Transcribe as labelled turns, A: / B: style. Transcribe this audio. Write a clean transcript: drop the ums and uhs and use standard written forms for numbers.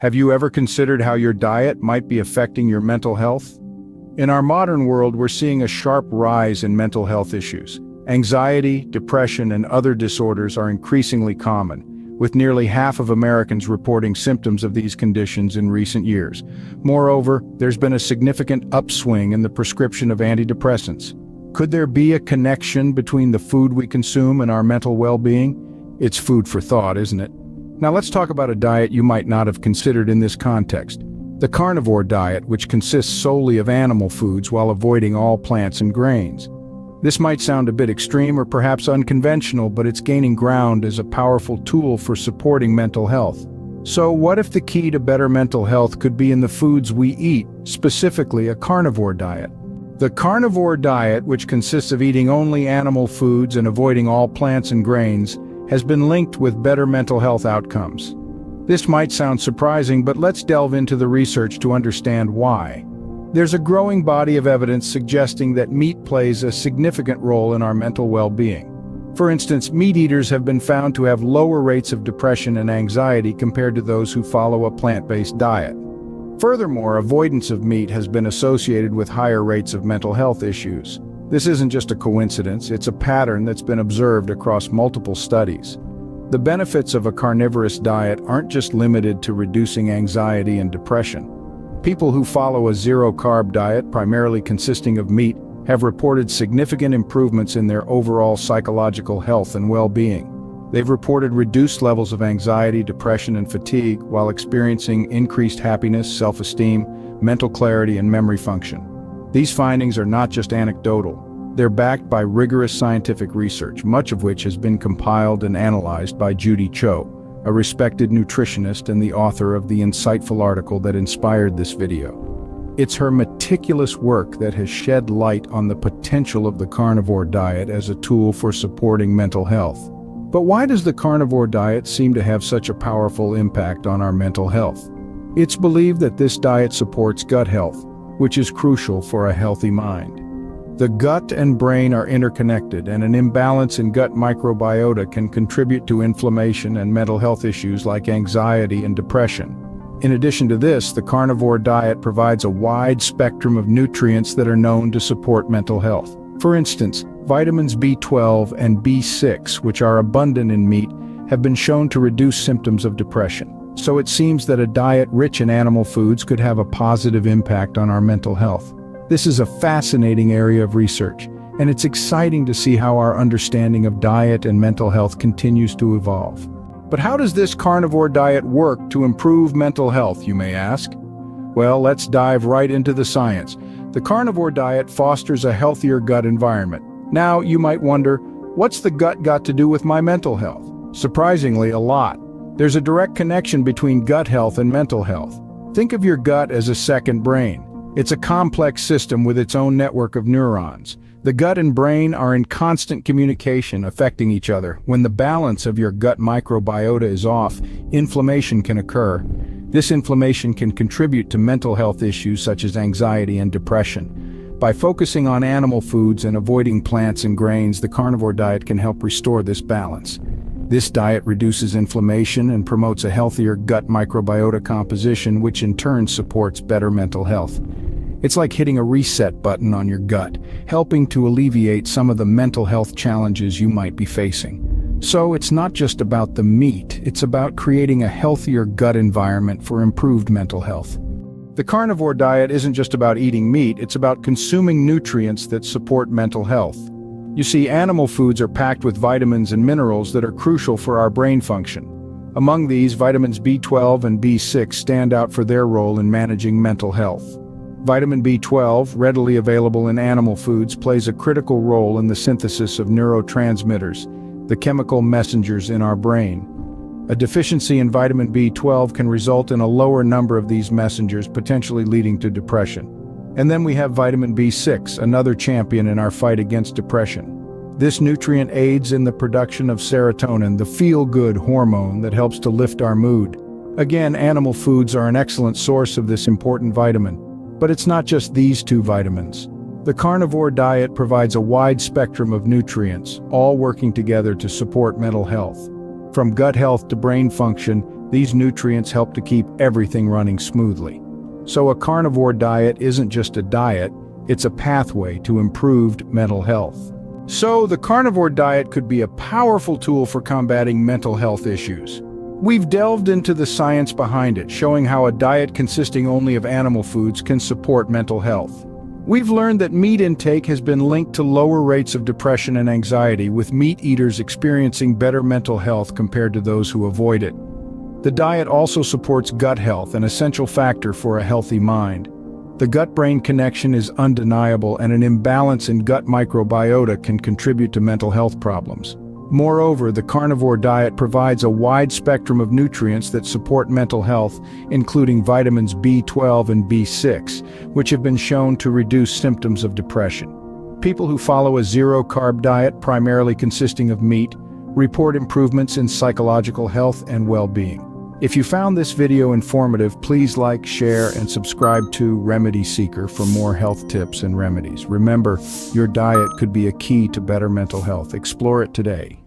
A: Have you ever considered how your diet might be affecting your mental health? In our modern world, we're seeing a sharp rise in mental health issues. Anxiety, depression, and other disorders are increasingly common, with nearly half of Americans reporting symptoms of these conditions in recent years. Moreover, there's been a significant upswing in the prescription of antidepressants. Could there be a connection between the food we consume and our mental well-being? It's food for thought, isn't it? Now let's talk about a diet you might not have considered in this context. The carnivore diet, which consists solely of animal foods while avoiding all plants and grains. This might sound a bit extreme or perhaps unconventional, but it's gaining ground as a powerful tool for supporting mental health. So what if the key to better mental health could be in the foods we eat, specifically a carnivore diet? The carnivore diet, which consists of eating only animal foods and avoiding all plants and grains, has been linked with better mental health outcomes. This might sound surprising, but let's delve into the research to understand why. There's a growing body of evidence suggesting that meat plays a significant role in our mental well-being. For instance, meat eaters have been found to have lower rates of depression and anxiety compared to those who follow a plant-based diet. Furthermore, avoidance of meat has been associated with higher rates of mental health issues. This isn't just a coincidence, it's a pattern that's been observed across multiple studies. The benefits of a carnivorous diet aren't just limited to reducing anxiety and depression. People who follow a zero-carb diet, primarily consisting of meat, have reported significant improvements in their overall psychological health and well-being. They've reported reduced levels of anxiety, depression, and fatigue while experiencing increased happiness, self-esteem, mental clarity, and memory function. These findings are not just anecdotal. They're backed by rigorous scientific research, much of which has been compiled and analyzed by Judy Cho, a respected nutritionist and the author of the insightful article that inspired this video. It's her meticulous work that has shed light on the potential of the carnivore diet as a tool for supporting mental health. But why does the carnivore diet seem to have such a powerful impact on our mental health? It's believed that this diet supports gut health, which is crucial for a healthy mind. The gut and brain are interconnected, and an imbalance in gut microbiota can contribute to inflammation and mental health issues like anxiety and depression. In addition to this, the carnivore diet provides a wide spectrum of nutrients that are known to support mental health. For instance, vitamins B12 and B6, which are abundant in meat, have been shown to reduce symptoms of depression. So it seems that a diet rich in animal foods could have a positive impact on our mental health. This is a fascinating area of research, and it's exciting to see how our understanding of diet and mental health continues to evolve. But how does this carnivore diet work to improve mental health, you may ask? Well, let's dive right into the science. The carnivore diet fosters a healthier gut environment. Now, you might wonder, what's the gut got to do with my mental health? Surprisingly, a lot. There's a direct connection between gut health and mental health. Think of your gut as a second brain. It's a complex system with its own network of neurons. The gut and brain are in constant communication, affecting each other. When the balance of your gut microbiota is off, inflammation can occur. This inflammation can contribute to mental health issues such as anxiety and depression. By focusing on animal foods and avoiding plants and grains, the carnivore diet can help restore this balance. This diet reduces inflammation and promotes a healthier gut microbiota composition, which in turn supports better mental health. It's like hitting a reset button on your gut, helping to alleviate some of the mental health challenges you might be facing. So it's not just about the meat, it's about creating a healthier gut environment for improved mental health. The carnivore diet isn't just about eating meat, it's about consuming nutrients that support mental health. You see, animal foods are packed with vitamins and minerals that are crucial for our brain function. Among these, vitamins B12 and B6 stand out for their role in managing mental health. Vitamin B12, readily available in animal foods, plays a critical role in the synthesis of neurotransmitters, the chemical messengers in our brain. A deficiency in vitamin B12 can result in a lower number of these messengers, potentially leading to depression. And then we have vitamin B6, another champion in our fight against depression. This nutrient aids in the production of serotonin, the feel-good hormone that helps to lift our mood. Again, animal foods are an excellent source of this important vitamin. But it's not just these two vitamins. The carnivore diet provides a wide spectrum of nutrients, all working together to support mental health. From gut health to brain function, These nutrients help to keep everything running smoothly. So a carnivore diet isn't just a diet, it's a pathway to improved mental health. So the carnivore diet could be a powerful tool for combating mental health issues. We've delved into the science behind it, showing how a diet consisting only of animal foods can support mental health. We've learned that meat intake has been linked to lower rates of depression and anxiety, with meat eaters experiencing better mental health compared to those who avoid it. The diet also supports gut health, an essential factor for a healthy mind. The gut-brain connection is undeniable, and an imbalance in gut microbiota can contribute to mental health problems. Moreover, the carnivore diet provides a wide spectrum of nutrients that support mental health, including vitamins B12 and B6, which have been shown to reduce symptoms of depression. People who follow a zero-carb diet, primarily consisting of meat, report improvements in psychological health and well-being. If you found this video informative, please like, share, and subscribe to Remedy Seeker for more health tips and remedies. Remember, your diet could be a key to better mental health. Explore it today.